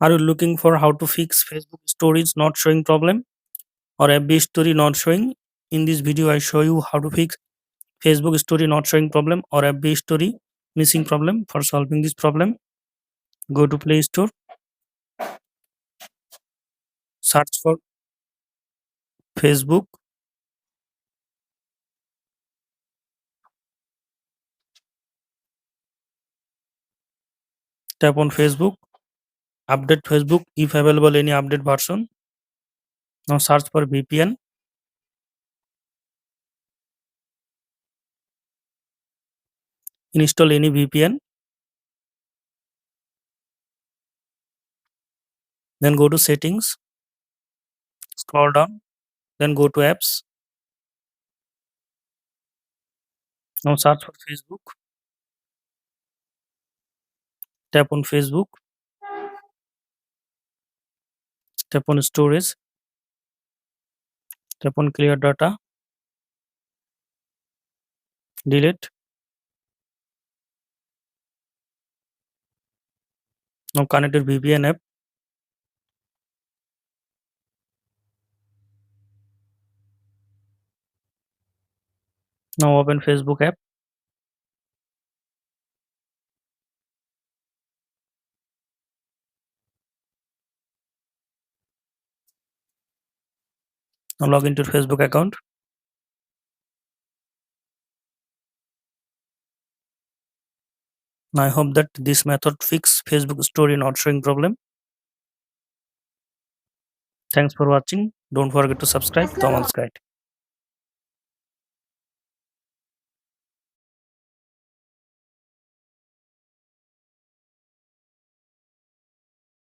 Are you looking for how to fix Facebook stories not showing problem or FB story not showing? In this video, I show you how to fix Facebook story not showing problem or FB story missing problem. For solving this problem, go to Play Store, search for Facebook, tap on Facebook, update Facebook if available any update version. Now search for VPN, install any VPN, then go to settings, scroll down, then go to apps. Now search for Facebook, tap on Facebook, tap on storage, tap on clear data, delete. Now connect your VPN app. Now open Facebook app. Now log into your Facebook account. Now I hope that this method fix Facebook story not showing problem. Thanks for watching. Don't forget to subscribe to Amal's Guide.